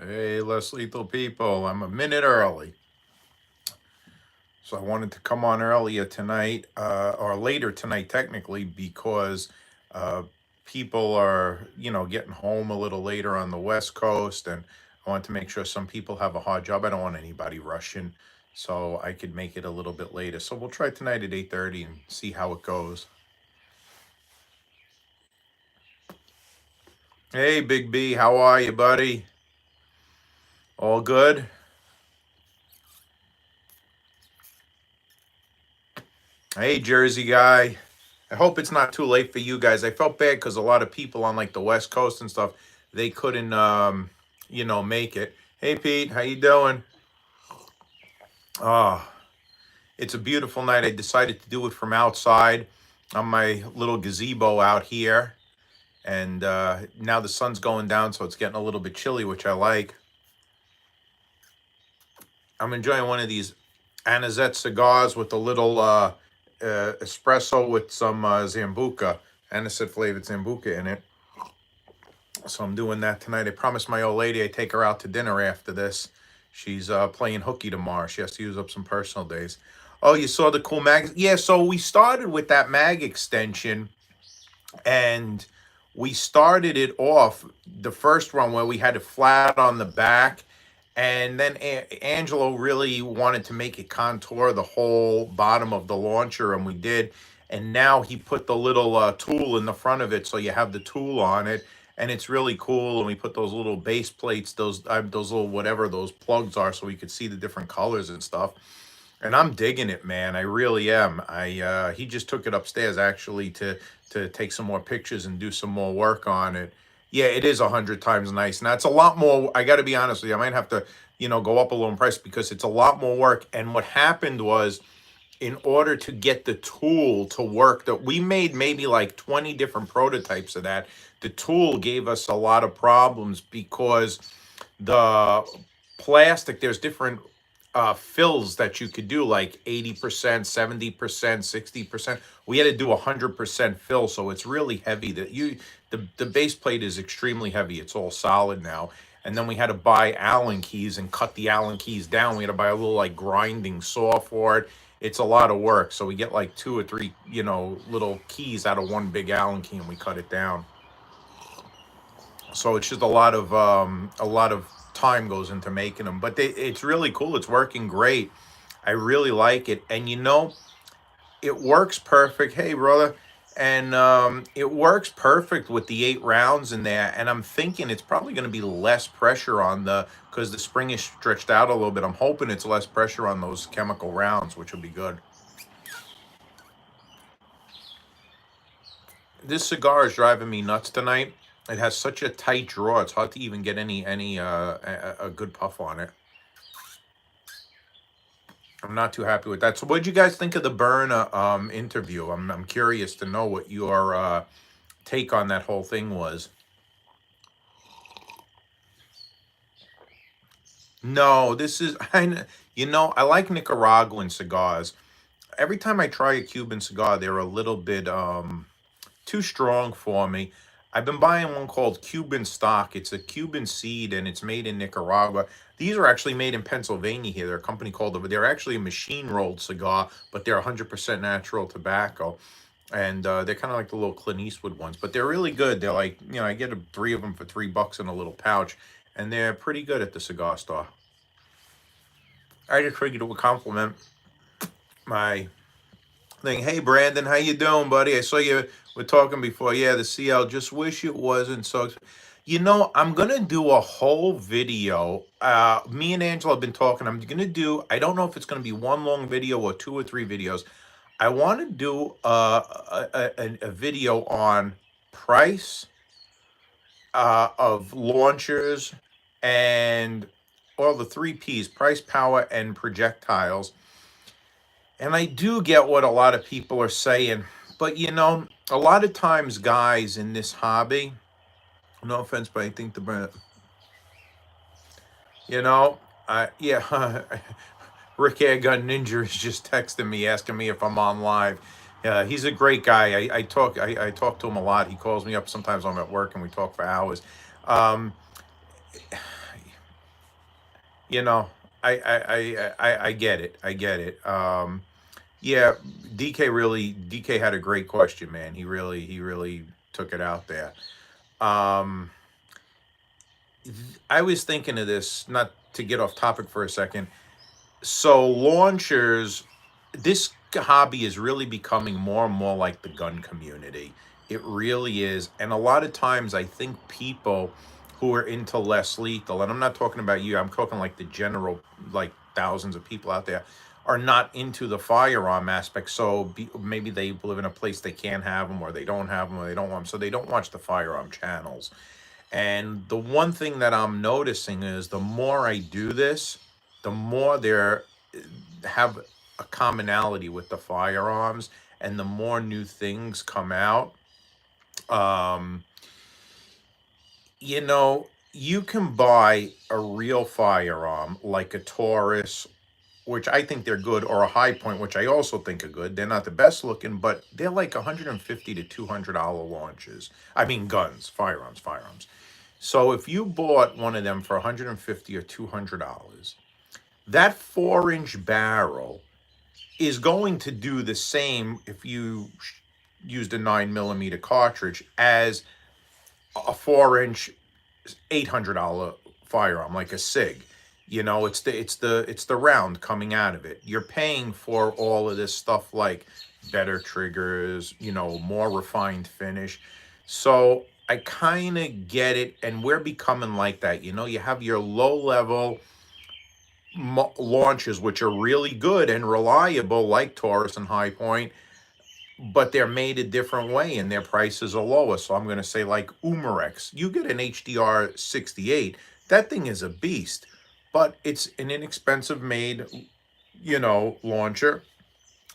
Hey, less lethal people. I'm a minute early. So I wanted to come on earlier tonight, or later tonight, technically, because uh, people are, getting home a little later on the West Coast, and I want to make sure some people have a hard job. I don't want anybody rushing, so I could make it a little bit later. So we'll try tonight at 8:30 and see how it goes. Hey, Big B, how are you, buddy? All good? Hey, Jersey guy. I hope it's not too late for you guys. I felt bad because a lot of people on like the West Coast and stuff, they couldn't, make it. Hey, Pete, how you doing? Oh, it's a beautiful night. I decided to do it from outside on my little gazebo out here, and now the sun's going down, so it's getting a little bit chilly, which I like. I'm enjoying one of these Anisette cigars with a little espresso with some Zambuca, Anisette flavored Zambuca in it. So I'm doing that tonight. I promised my old lady I'd take her out to dinner after this. She's playing hooky tomorrow. She has to use up some personal days. Oh, you saw the cool mag? Yeah, so we started with that mag extension, and we started it off the first run where we had it flat on the back, and then Angelo really wanted to make it contour the whole bottom of the launcher, and we did. And now he put the little tool in the front of it, so you have the tool on it, and it's really cool. And we put those little base plates, those little whatever those plugs are, so we could see the different colors and stuff. And I'm digging it, man. I really am. I He just took it upstairs actually to take some more pictures and do some more work on it. Yeah, it is 100 times nice. Now it's a lot more. I got to be honest with you. I might have to, go up a little in price because it's a lot more work. And what happened was, in order to get the tool to work, that we made maybe like 20 different prototypes of that. The tool gave us a lot of problems because the plastic, there's different fills that you could do, like 80%, 70%, 60%. We had to do 100% fill, so it's really heavy. The base plate is extremely heavy. It's all solid now. And then we had to buy Allen keys and cut the Allen keys down. We had to buy a little like grinding saw for it. It's a lot of work. So we get like two or three, little keys out of one big Allen key, and we cut it down. So it's just a lot of time goes into making them, but it's really cool. It's working great. I really like it, and it works perfect. Hey, brother. And it works perfect with the 8 rounds in there. And I'm thinking it's probably going to be less pressure on because the spring is stretched out a little bit. I'm hoping it's less pressure on those chemical rounds, which will be good. This cigar is driving me nuts tonight. It has such a tight draw. It's hard to even get any a good puff on it. I'm not too happy with that. So, what did you guys think of the Burn interview? I'm curious to know what your take on that whole thing was. No, this is I like Nicaraguan cigars. Every time I try a Cuban cigar, they're a little bit too strong for me. I've been buying one called Cuban Stock. It's a Cuban seed and it's made in Nicaragua. These are actually made in Pennsylvania here. They're a company called, they're actually a machine rolled cigar, but they're 100% natural tobacco. And they're kind of like the little Clint Eastwood ones, but they're really good. They're like, I get three of them for $3 in a little pouch, and they're pretty good at the cigar store. I just figured it would compliment my thing. Hey, Brandon, how you doing, buddy? I saw you were talking before. Yeah, the CL. Just wish it wasn't so. I'm gonna do a whole video. Me and Angela have been talking. I'm gonna do. I don't know if it's gonna be one long video or two or three videos. I want to do a video on price of launchers and all the three P's: price, power, and projectiles. And I do get what a lot of people are saying, but a lot of times, guys in this hobby, no offense, but I think you know, yeah, Rick Airgun Ninja is just texting me asking me if I'm on live. He's a great guy. I talk to him a lot. He calls me up sometimes. I'm at work and we talk for hours. Um, You know, I get it. I get it. Yeah, DK had a great question, man. He really took it out there. Um, I was thinking of this, not to get off topic for a second. So launchers, this hobby is really becoming more and more like the gun community. It really is. And a lot of times I think people who are into less lethal, and I'm not talking about you, I'm talking like the general, like thousands of people out there, are not into the firearm aspect. So maybe they live in a place they can't have them, or they don't have them, or they don't want them. So they don't watch the firearm channels. And the one thing that I'm noticing is the more I do this, the more there have a commonality with the firearms, and the more new things come out. Um, you can buy a real firearm like a Taurus, which I think they're good, or a High Point, which I also think are good. They're not the best looking, but they're like 150 to $200 launches. I mean, guns, firearms. So if you bought one of them for 150 or $200, that 4-inch barrel is going to do the same if you used a 9 millimeter cartridge as a 4-inch $800 firearm, like a Sig. It's the round coming out of it. You're paying for all of this stuff like better triggers, more refined finish. So I kind of get it, and we're becoming like that. You have your low level launches, which are really good and reliable, like Taurus and High Point, but they're made a different way and their prices are lower. So I'm going to say, like Umarex, you get an HDR 68, that thing is a beast, but it's an inexpensive made, launcher.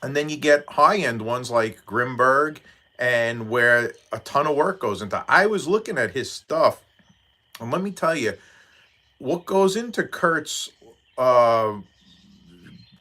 And then you get high end ones like Grimberg, and where a ton of work goes into. I was looking at his stuff, and let me tell you, what goes into Kurt's uh,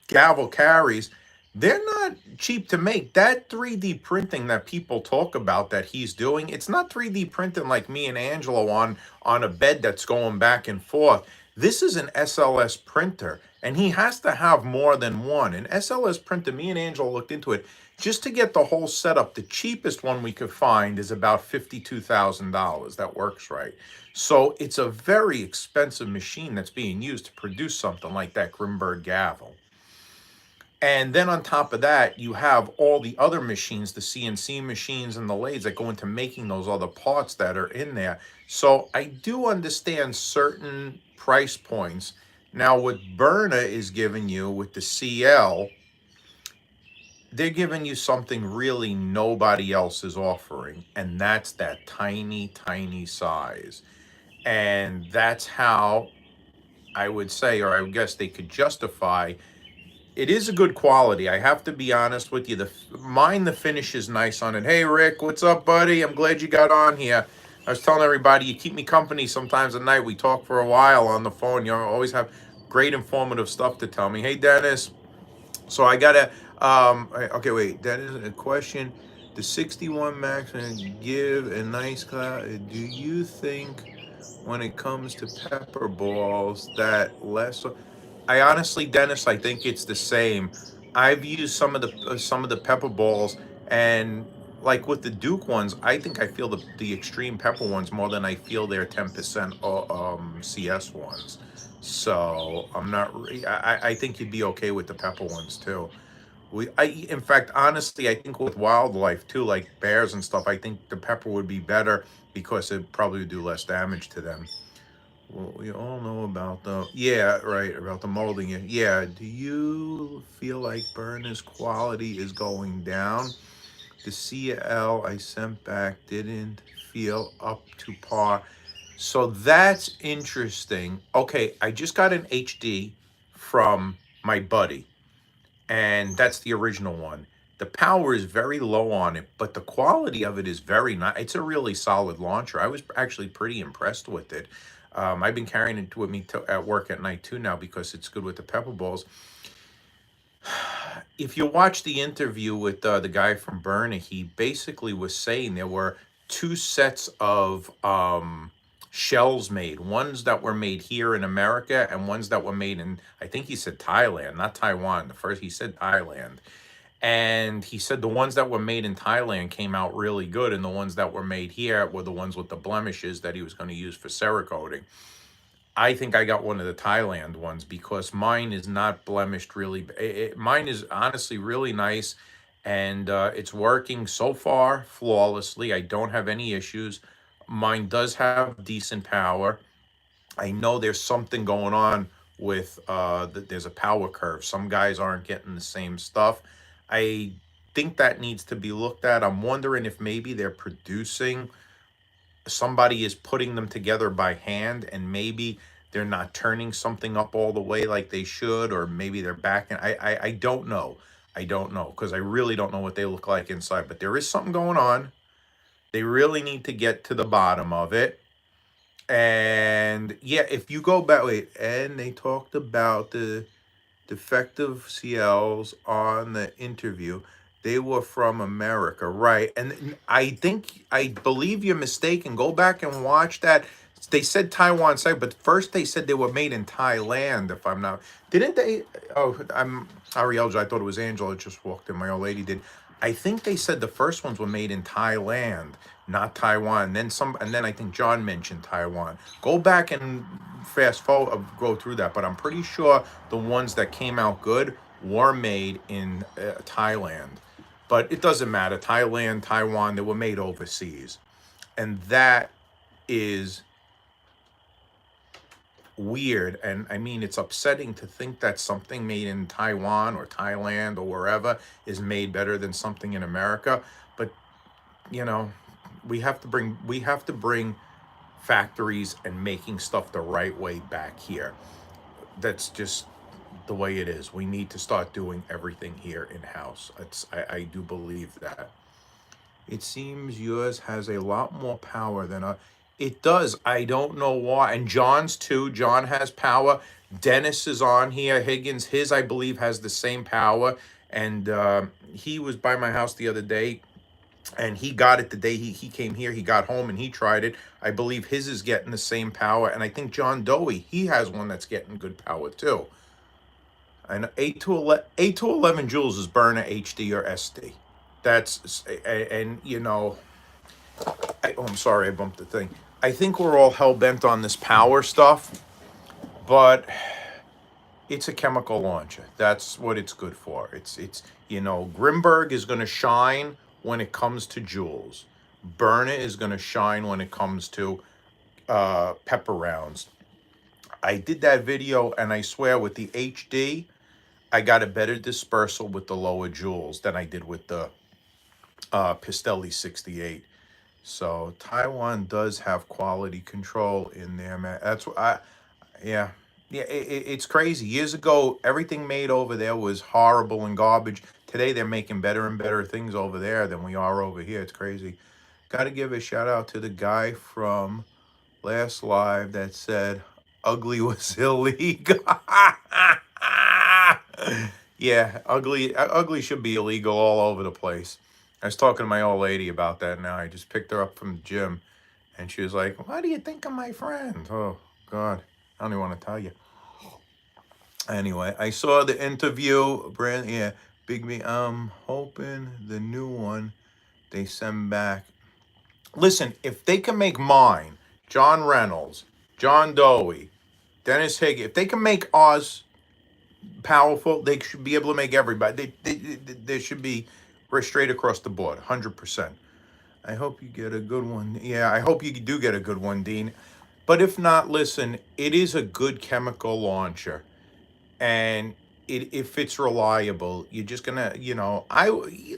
gavel carries, they're not cheap to make. That 3D printing that people talk about that he's doing, it's not 3D printing like me and Angelo on a bed that's going back and forth. This is an SLS printer, and he has to have more than one. An SLS printer, me and Angelo looked into it, just to get the whole setup. The cheapest one we could find is about $52,000. That works right. So it's a very expensive machine that's being used to produce something like that Grimberg gavel. And then on top of that, you have all the other machines, the CNC machines and the lathes that go into making those other parts that are in there. So I do understand certain price points. Now, what Berna is giving you with the CL, they're giving you something really nobody else is offering, and that's that tiny, tiny size. And that's how I would say, or I would guess they could justify, it is a good quality. I have to be honest with you. The finish is nice on it. Hey Rick, what's up, buddy? I'm glad you got on here. I was telling everybody you keep me company sometimes at night. We talk for a while on the phone. You always have great informative stuff to tell me. Hey Dennis. So I gotta okay, wait, that is a question. The 61 Max give a nice class. Do you think when it comes to pepper balls that less, I honestly, Dennis, I think it's the same. I've used some of the pepper balls, and like with the Duke ones, I think I feel the extreme pepper ones more than I feel their 10% CS ones. So I'm not. I think you'd be okay with the pepper ones too. In fact, honestly, I think with wildlife too, like bears and stuff, I think the pepper would be better because it probably would do less damage to them. Well, we all know about yeah, right, about the molding. Yeah, do you feel like Burners quality is going down? The CL I sent back didn't feel up to par. So that's interesting. Okay, I just got an HD from my buddy, and that's the original one. The power is very low on it, but the quality of it is very nice. It's a really solid launcher. I was actually pretty impressed with it. I've been carrying it with me at work at night too now because it's good with the pepper balls. If you watch the interview with the guy from Berna, he basically was saying there were two sets of shells made, ones that were made here in America and ones that were made in, I think he said Thailand, not Taiwan. The first he said Thailand. And he said the ones that were made in Thailand came out really good, and the ones that were made here were the ones with the blemishes that he was going to use for Cerakoting. I think I got one of the Thailand ones because mine is not blemished really. Mine is honestly really nice, and it's working so far flawlessly. I don't have any issues. Mine does have decent power. I know there's something going on with there's a power curve. Some guys aren't getting the same stuff. I think that needs to be looked at. I'm wondering if maybe they're producing, somebody is putting them together by hand, and maybe they're not turning something up all the way like they should, or maybe they're backing. I don't know. I don't know because I really don't know what they look like inside, but there is something going on. They really need to get to the bottom of it. And yeah, if you go back, wait, and they talked about the defective CLs on the interview. They were from America, right? And I believe you're mistaken. Go back and watch that. They said Taiwan site, but first they said they were made in Thailand, if I'm not. Didn't they? Oh, I'm Ariel. I thought it was Angela just walked in. My old lady did. I think they said the first ones were made in Thailand, not Taiwan. And then I think John mentioned Taiwan. Go back and fast forward, go through that. But I'm pretty sure the ones that came out good were made in Thailand. But it doesn't matter. Thailand, Taiwan, they were made overseas. And that is weird. And I mean, it's upsetting to think that something made in Taiwan or Thailand or wherever is made better than something in America. But, you know, we have to bring factories and making stuff the right way back here. That's just the way it is. We need to start doing everything here in house. I do believe that. It seems yours has a lot more power than a. It does. I don't know why. And John's too. John has power. Dennis is on here. Higgins, his I believe has the same power. And he was by my house the other day, and he got it the day he came here. He got home and he tried it. I believe his is getting the same power. And I think John Doe, he has one that's getting good power too. And 8 to 11 joules is burner HD or SD. That's, and you know, oh, I'm sorry, I bumped the thing. I think we're all hell bent on this power stuff, but it's a chemical launcher. That's what it's good for. It's you know, Grimberg is going to shine when it comes to joules. Burner is going to shine when it comes to pepper rounds. I did that video, and I swear with the HD, I got a better dispersal with the lower joules than I did with the Pistelli 68. So Taiwan does have quality control in there, man. That's what yeah. Yeah, it's crazy. Years ago, everything made over there was horrible and garbage. Today, they're making better and better things over there than we are over here. It's crazy. Got to give a shout out to the guy from last live that said ugly was illegal. Yeah, ugly should be illegal all over the place. I was talking to my old lady about that now. I just picked her up from the gym, and she was like, "Why do you think of my friend?" Oh, God. I don't even want to tell you. Anyway, I saw the interview. Yeah, Big Me. I'm hoping the new one they send back. Listen, if they can make mine, John Reynolds, John Doe, Dennis Higgins, if they can make ours powerful, they should be able to make everybody. They should be straight across the board, 100%. I hope you get a good one. Yeah, I hope you do get a good one, Dean. But if not, listen, it is a good chemical launcher, and if it's reliable, you're just gonna, you know,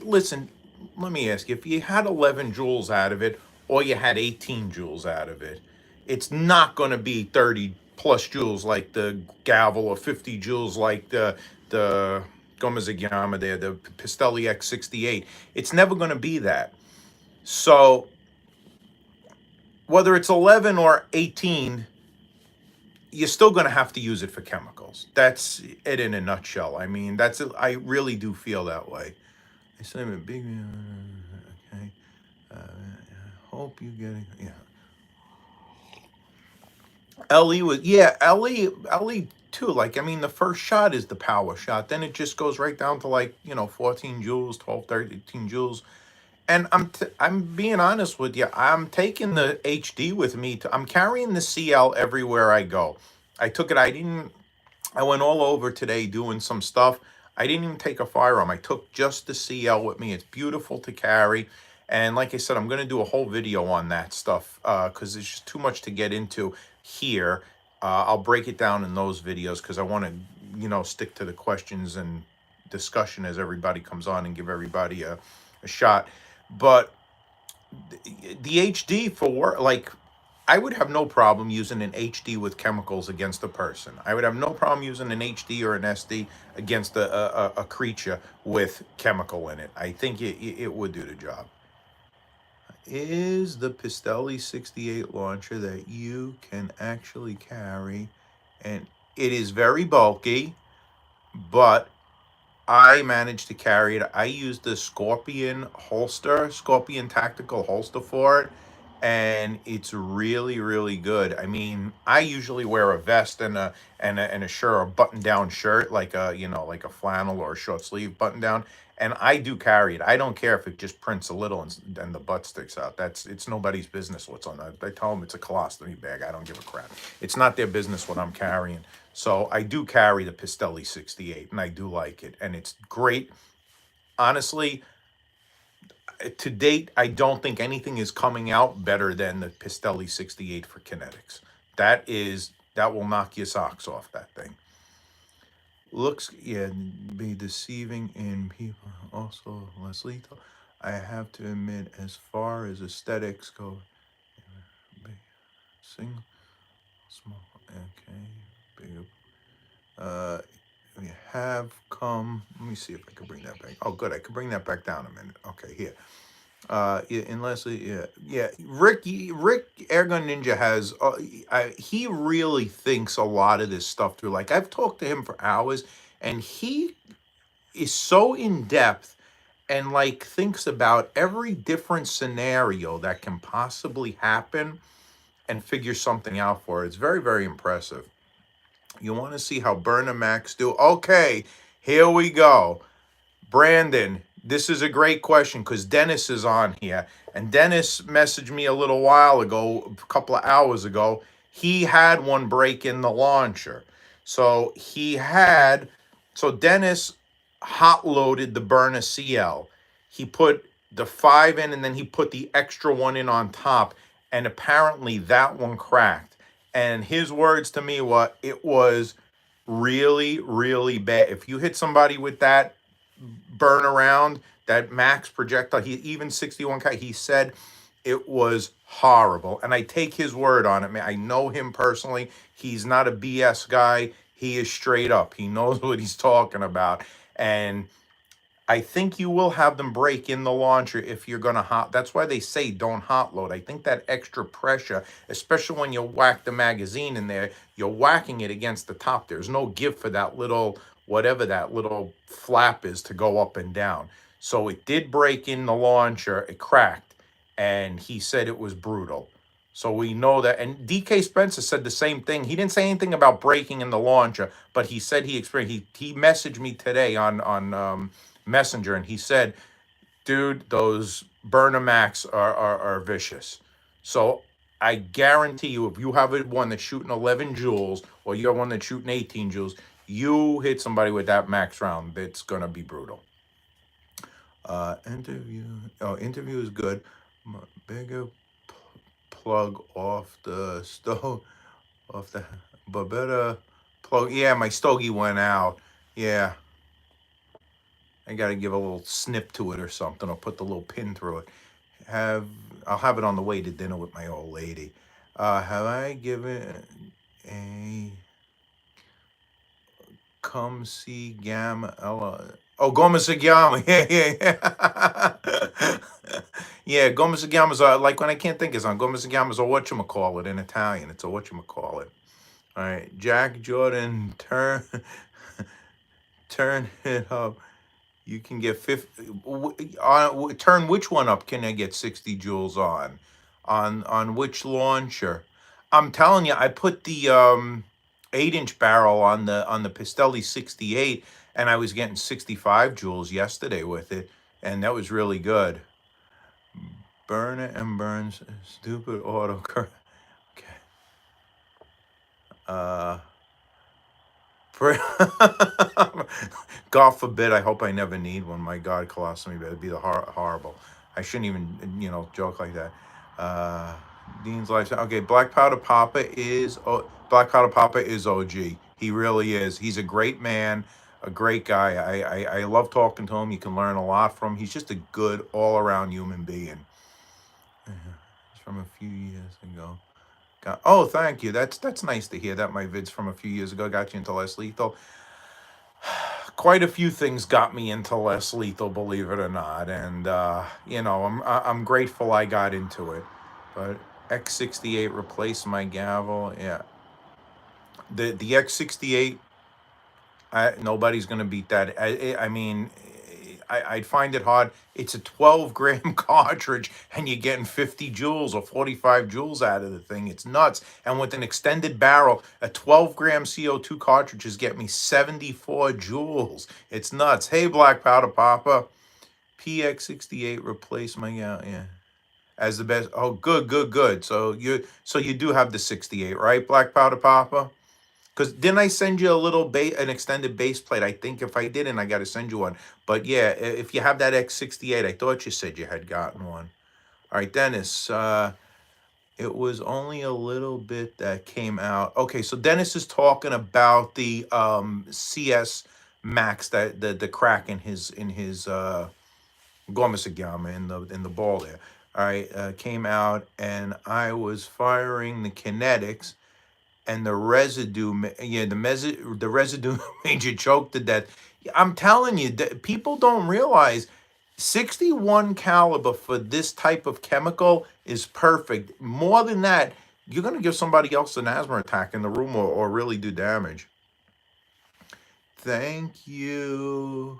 listen. Let me ask you: if you had 11 joules out of it, or you had 18 joules out of it, it's not gonna be 30 plus joules like the Gavel, or 50 joules like the Gomezigama there, the Pistelli X68. It's never gonna be that. So whether it's 11 or 18, you're still going to have to use it for chemicals. That's it in a nutshell. I mean, I really do feel that way. I say I'm a big, okay. Hope you get it. Yeah. Ellie was, yeah, Ellie too. Like, I mean, the first shot is the power shot. Then it just goes right down to like, 14 joules, 12, 13 joules. And I'm being honest with you. I'm taking the HD with me. I'm carrying the CL everywhere I go. I took it. I went all over today doing some stuff. I didn't even take a firearm. I took just the CL with me. It's beautiful to carry. And like I said, I'm going to do a whole video on that stuff because there's just too much to get into here. I'll break it down in those videos because I want to, stick to the questions and discussion as everybody comes on and give everybody a shot. But the HD for work, like I would have no problem using an HD with chemicals against a person. I would have no problem using an HD or an SD against a creature with chemical in it. I think it would do the job. Is the Pistelli 68 launcher that you can actually carry, and it is very bulky, but I managed to carry it. I used the Scorpion tactical holster for it, and it's really, really good. I mean, I usually wear a vest and a shirt, a button down shirt, like like a flannel or a short sleeve button down. And I do carry it. I don't care if it just prints a little and the butt sticks out. It's nobody's business what's on that. I tell them it's a colostomy bag. I don't give a crap. It's not their business what I'm carrying. So I do carry the Pistelli 68, and I do like it, and it's great. Honestly, to date, I don't think anything is coming out better than the Pistelli 68 for kinetics. That will knock your socks off, that thing. Looks, yeah, be deceiving in people, also less lethal. I have to admit, as far as aesthetics go, big, single, small, okay, big. Uh, we have come. Let me see if I can bring that back. Oh, good. I can bring that back down a minute. Okay, here. Yeah, and Leslie, yeah. Rick Airgun Ninja has. He really thinks a lot of this stuff through. Like I've talked to him for hours, and he is so in depth and like thinks about every different scenario that can possibly happen and figure something out for it. It's very, very impressive. You want to see how Burner Max do? Okay, here we go. Brandon, this is a great question because Dennis is on here. And Dennis messaged me a little while ago, a couple of hours ago. He had one break in the launcher. So Dennis hot loaded the Burner CL. He put the 5 in and then he put the extra one in on top. And apparently that one cracked. And his words to me were, it was really, really bad. If you hit somebody with that burn around, that max projectile, he even 61 cal, he said it was horrible. And I take his word on it, man. I know him personally. He's not a BS guy. He is straight up. He knows what he's talking about. And I think you will have them break in the launcher if you're gonna hot. That's why they say don't hot load. I think that extra pressure, especially when you whack the magazine in there, you're whacking it against the top. There's no give for that little whatever that little flap is to go up and down. So it did break in the launcher. It cracked, and he said it was brutal. So we know that. And DK Spencer said the same thing. He didn't say anything about breaking in the launcher, but he said he experienced. He messaged me today on Messenger, and he said, "Dude, those Burner Max are vicious." So I guarantee you, if you have one that's shooting 11 joules, or you have one that's shooting 18 joules, you hit somebody with that max round, it's gonna be brutal. Interview is good. Bigger plug off the stove, off the, but better plug. Yeah, my stogie went out. Yeah, I got to give a little snip to it or something, or put the little pin through it. I'll have it on the way to dinner with my old lady. Have I given a come see Gamma Ella? Oh, Goma Sigama. Yeah, yeah, yeah. Yeah, Goma Sigama's like when I can't think of on Goma Sigama's a whatchamacallit in Italian. It's a whatchamacallit. All right, Jack Jordan, turn it up. You can get 50. Turn which one up? Can I get 60 joules on which launcher? I'm telling you, I put the 8-inch barrel on the Pistelli 68, and I was getting 65 joules yesterday with it, and that was really good. Burner and Burns, stupid autocorrect. Okay. For God forbid, I hope I never need one. My God, colostomy, that'd be the horrible. I shouldn't even, joke like that. Dean's life. Okay, Black Powder Papa is OG. He really is. He's a great man, a great guy. I love talking to him. You can learn a lot from him. He's just a good all around human being. It's from a few years ago. Oh, thank you. That's nice to hear that my vids from a few years ago got you into Less Lethal. Quite a few things got me into Less Lethal, believe it or not, and I'm grateful I got into it. But X68 replaced my gavel. Yeah, the X68. Nobody's gonna beat that. I mean, I'd find it hard. It's a 12-gram cartridge, and you're getting 50 joules or 45 joules out of the thing. It's nuts. And with an extended barrel, a 12-gram CO2 cartridges get me 74 joules. It's nuts. Hey, Black Powder Papa, PX68 replaced my yeah as the best. Oh, good, good, good. So you do have the 68, right, Black Powder Papa? Because didn't I send you a little an extended base plate? I think if I didn't, I got to send you one. But yeah, if you have that X68, I thought you said you had gotten one. All right, Dennis. It was only a little bit that came out. Okay, so Dennis is talking about the CS Max, that the crack in his Gomisagama in the ball there. All right, came out, and I was firing the kinetics, and the residue, the residue made you choke to death. I'm telling you, people don't realize 61 caliber for this type of chemical is perfect. More than that, you're going to give somebody else an asthma attack in the room, or really do damage. Thank you.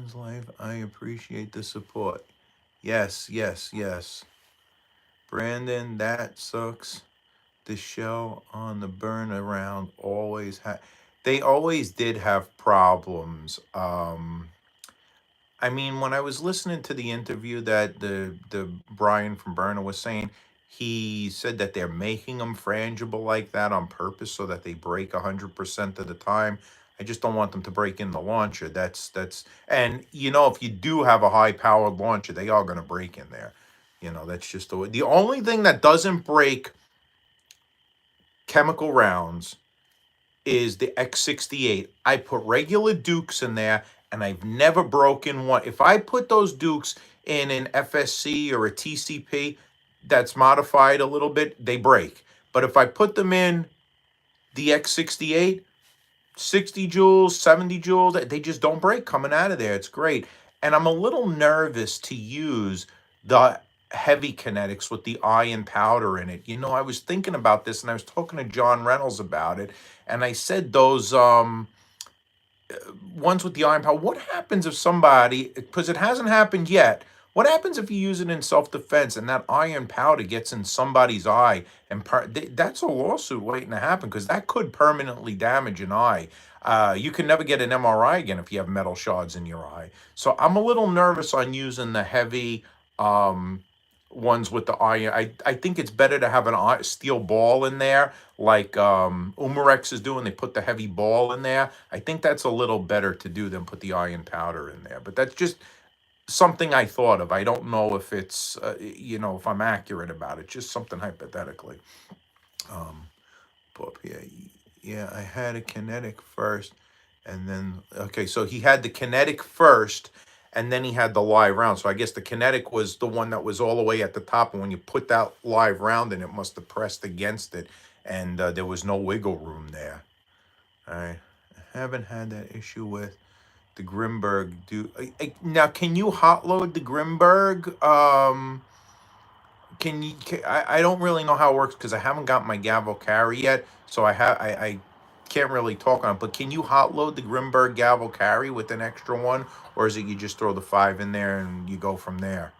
As life, I appreciate the support. Yes, yes, yes. Brandon, that sucks. The shell on the burn around always had, they always did have problems. I mean, when I was listening to the interview that the Brian from Burner was saying, he said that they're making them frangible like that on purpose so that they break 100% of the time. I just don't want them to break in the launcher. And if you do have a high powered launcher, they are going to break in there. That's just the way. The only thing that doesn't break chemical rounds is the X68. I put regular Dukes in there, and I've never broken one. If I put those Dukes in an FSC or a TCP that's modified a little bit, they break. But if I put them in the X68, 60 joules, 70 joules, they just don't break coming out of there. It's great. And I'm a little nervous to use the heavy kinetics with the iron powder in it. I was thinking about this, and I was talking to John Reynolds about it, and I said those ones with the iron powder, what happens if somebody, because it hasn't happened yet, what happens if you use it in self-defense and that iron powder gets in somebody's eye, and that's a lawsuit waiting to happen, because that could permanently damage an eye. You can never get an MRI again if you have metal shards in your eye. So I'm a little nervous on using the heavy ones with the iron. I think it's better to have an steel ball in there, like Umarex is doing. They put the heavy ball in there. I think that's a little better to do than put the iron powder in there. But that's just something I thought of. I don't know if it's if I'm accurate about it. Just something hypothetically. Up here. Yeah, I had a kinetic first, and then okay, so he had the kinetic first, and then he had the live round. So I guess the kinetic was the one that was all the way at the top, and when you put that live round in, it must have pressed against it, and there was no wiggle room there. All right, I haven't had that issue with the Grimberg. Now, can you hot load the Grimberg? I don't really know how it works, because I haven't got my gavel carry yet, so I can't really talk on it. But can you hot load the Grimberg gavel carry with an extra one, or is it you just throw the 5 in there and you go from there?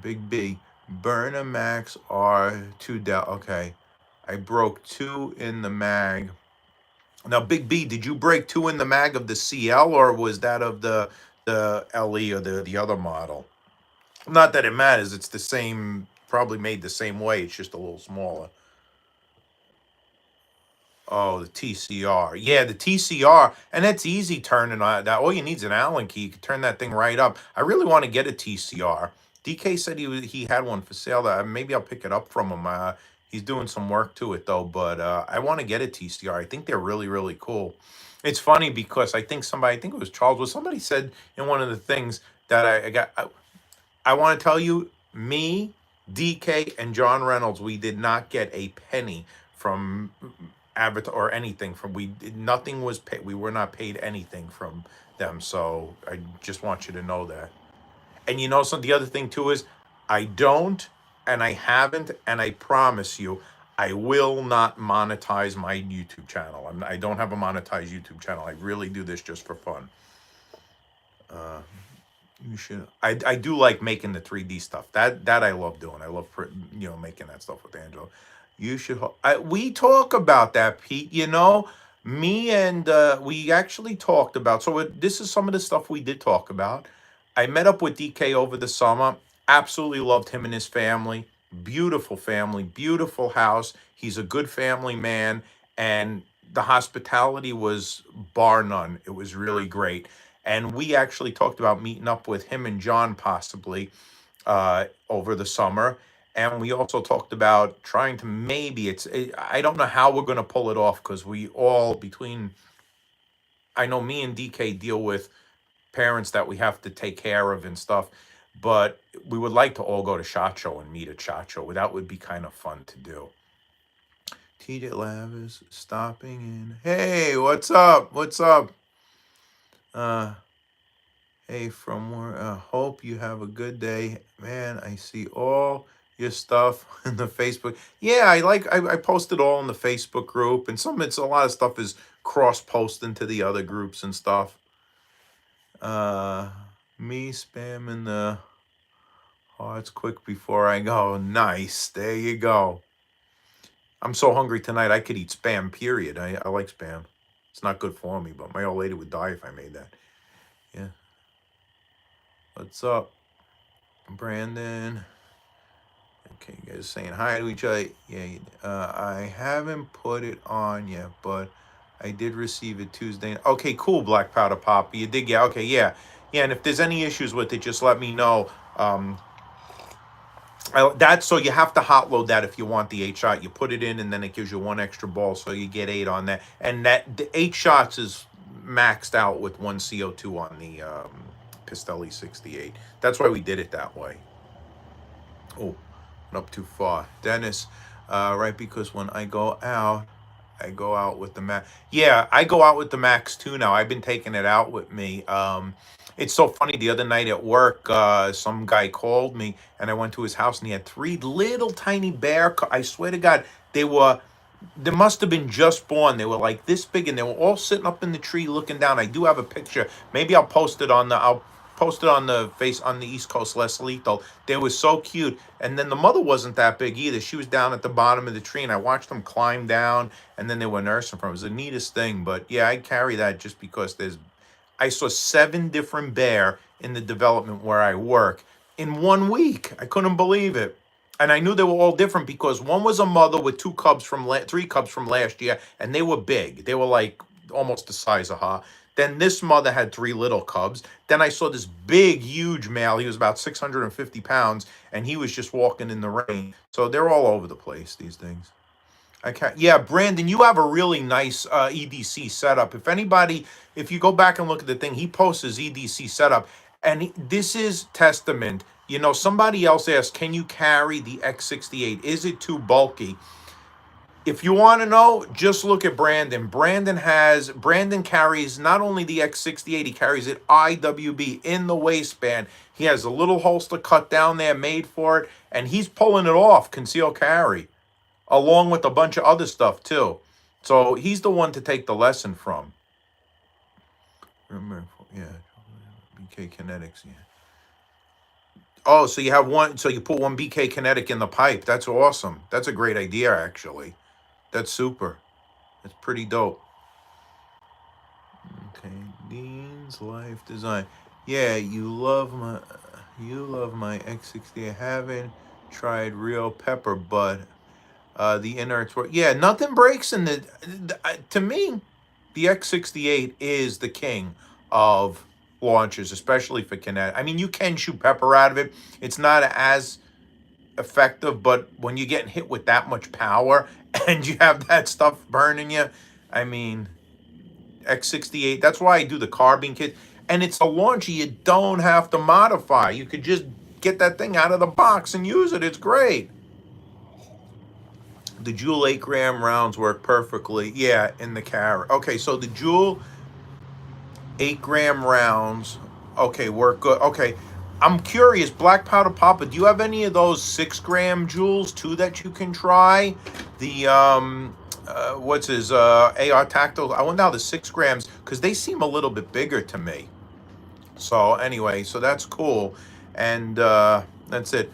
Big B. Burner Max R2 Del. Okay. I broke 2 in the mag. Now, Big B, did you break 2 in the mag of the CL, or was that of the LE or the other model? Not that it matters. It's the same, probably made the same way. It's just a little smaller. Oh, the TCR. Yeah, the TCR. And that's easy turning on that. All you need is an Allen key. You can turn that thing right up. I really want to get a TCR. DK said he had one for sale. That maybe I'll pick it up from him. He's doing some work to it though, but I want to get a TCR. I think they're really, really cool. It's funny because I think it was Charles, was somebody said in one of the things that I got. I want to tell you, me, DK, and John Reynolds, we did not get a penny from Avatar or anything from nothing was paid. We were not paid anything from them. So I just want you to know that. And you know, so the other thing too is I don't, and I haven't, and I promise you, I will not monetize my YouTube channel. I don't have a monetized YouTube channel. I really do this just for fun. You should. I do like making the 3D stuff. That I love doing. I love making that stuff with Angelo. You should. We talk about that, Pete. You know, me and we actually talked about. So this is some of the stuff we did talk about. I met up with DK over the summer. Absolutely loved him and his family, beautiful house. He's a good family man, and the hospitality was bar none. It was really great. And we actually talked about meeting up with him and John possibly over the summer. And we also talked about trying to I don't know how we're going to pull it off because we all, I know me and DK deal with parents that we have to take care of and stuff. But we would like to all go to SHOT Show and meet at SHOT Show. That would be kind of fun to do. TJ Lav is stopping in. Hey, what's up? What's up? Hey, from where? Hope you have a good day, man. I see all your stuff in the Facebook. Yeah, I posted all in the Facebook group, and it's a lot of stuff is cross posting to the other groups and stuff. Me spamming the hearts quick before I go. Nice. There you go. I'm so hungry tonight. I could eat spam. Period. I like spam. It's not good for me, but my old lady would die if I made that. Yeah. What's up, Brandon? Okay, you guys saying hi to each other. Yeah, I haven't put it on yet, but I did receive it Tuesday. Okay, cool, Black Powder Pop. You did get, okay, yeah. Yeah, and if there's any issues with it, just let me know. So you have to hot load that if you want the 8 shot. You put it in, and then it gives you 1 extra ball, so you get 8 on that. And the 8 shots is maxed out with 1 CO2 on the Pistelli 68. That's why we did it that way. Oh, up too far. Dennis, right, because when I go out with the Max. Yeah, I go out with the Max too now. I've been taking it out with me. It's so funny. The other night at work, some guy called me, and I went to his house, and he had 3 little tiny bear. I swear to God, they must have been just born. They were like this big, and they were all sitting up in the tree looking down. I do have a picture. Maybe I'll post it on the face on the East Coast, less lethal. They were so cute. And then the mother wasn't that big either. She was down at the bottom of the tree, and I watched them climb down, and then they were nursing from it. It was the neatest thing. But yeah, I carry that just because I saw 7 different bear in the development where I work in 1 week. I couldn't believe it. And I knew they were all different because one was a mother with 3 cubs from last year, and they were big. They were like almost the size of her. Then this mother had 3 little cubs. Then I saw this big, huge male. He was about 650 pounds, and he was just walking in the rain. So they're all over the place, these things. I can't. Yeah, Brandon, you have a really nice EDC setup. If you go back and look at the thing, he posts his EDC setup, and this is testament. You know, somebody else asked, "Can you carry the X68? Is it too bulky?" If you want to know, just look at Brandon. Brandon carries not only the X68, he carries it IWB in the waistband. He has a little holster cut down there made for it, and he's pulling it off, conceal carry, along with a bunch of other stuff too. So he's the one to take the lesson from. Remember, yeah, BK Kinetics, yeah. Oh, so you have one. So you put one BK Kinetic in the pipe. That's awesome. That's a great idea, actually. That's super. That's pretty dope. Okay, Dean's Life Design. Yeah, you love my X60. I haven't tried real pepper, but the innards were. Yeah, nothing breaks in to me, the X68 is the king of launchers, especially for kinetic. I mean, you can shoot pepper out of it. It's not as effective, but when you're getting hit with that much power and you have that stuff burning you, I mean, X68, that's why I do the carbine kit. And it's a launcher you don't have to modify. You could just get that thing out of the box and use it. It's great. The Joule 8-gram rounds work perfectly. Yeah, in the carry. Okay, so the Joule 8-gram rounds, okay, work good. Okay, I'm curious, Black Powder Papa, do you have any of those 6-gram Joules too that you can try? The what's his AR Tactile? I want now the 6 grams because they seem a little bit bigger to me. So anyway, so that's cool, and that's it.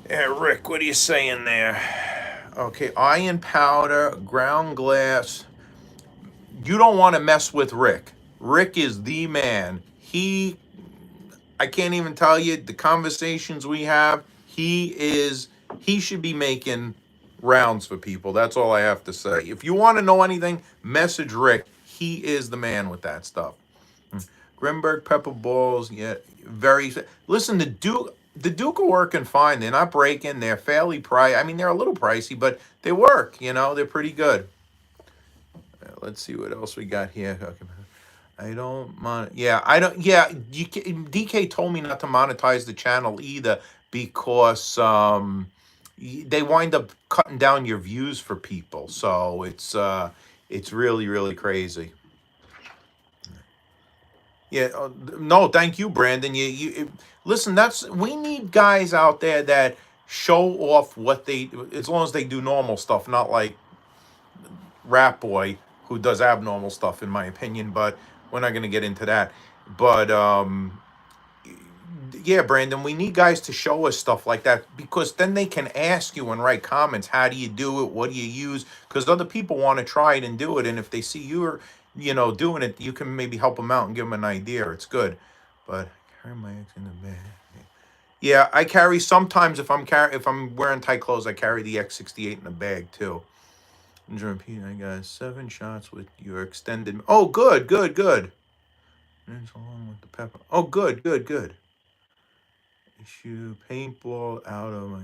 Yeah, Rick, what are you saying there? Okay, iron powder, ground glass. You don't want to mess with Rick. Rick is the man. I can't even tell you the conversations we have. He should be making rounds for people. That's all I have to say. If you want to know anything, message Rick. He is the man with that stuff. Grimberg pepper balls, yeah, very. Listen, the Duke are working fine. They're not breaking. They're fairly pricey. I mean, they're a little pricey, but they work. You know, they're pretty good. Let's see what else we got here. Okay. I don't yeah, I don't yeah, DK told me not to monetize the channel either because they wind up cutting down your views for people. So it's really really crazy. Yeah, no, thank you, Brandon. Listen, we need guys out there that show off what they, as long as they do normal stuff, not like Rat Boy who does abnormal stuff, in my opinion. But we're not going to get into that. But yeah, Brandon, we need guys to show us stuff like that because then they can ask you and write comments. How do you do it? What do you use? Because other people want to try it and do it, and if they see you're, doing it, you can maybe help them out and give them an idea. It's good. But carry my ex in the bag. Yeah, I carry sometimes if I'm wearing tight clothes, I carry the X68 in the bag too. And repeat, I got 7 shots with your extended. Oh, good, good, good. And along with the pepper. Oh, good, good, good. Issue paintball out of my.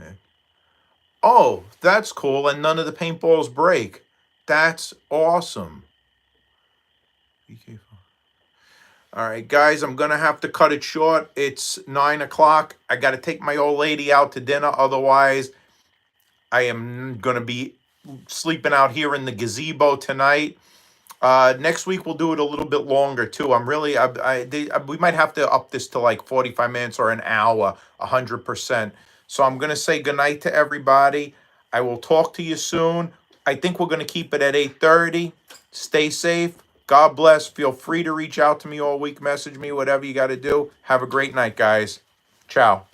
Oh, that's cool, and none of the paintballs break. That's awesome. All right, guys, I'm gonna have to cut it short. It's 9 o'clock. I got to take my old lady out to dinner. Otherwise, I am gonna be sleeping out here in the gazebo tonight. Next week we'll do it a little bit longer too. I'm really, we might have to up this to like 45 minutes or an hour, 100%. So I'm gonna say goodnight to everybody. I will talk to you soon. I think we're gonna keep it at 8:30. Stay safe. God bless. Feel free to reach out to me all week, message me, whatever you got to do. Have a great night, guys. Ciao.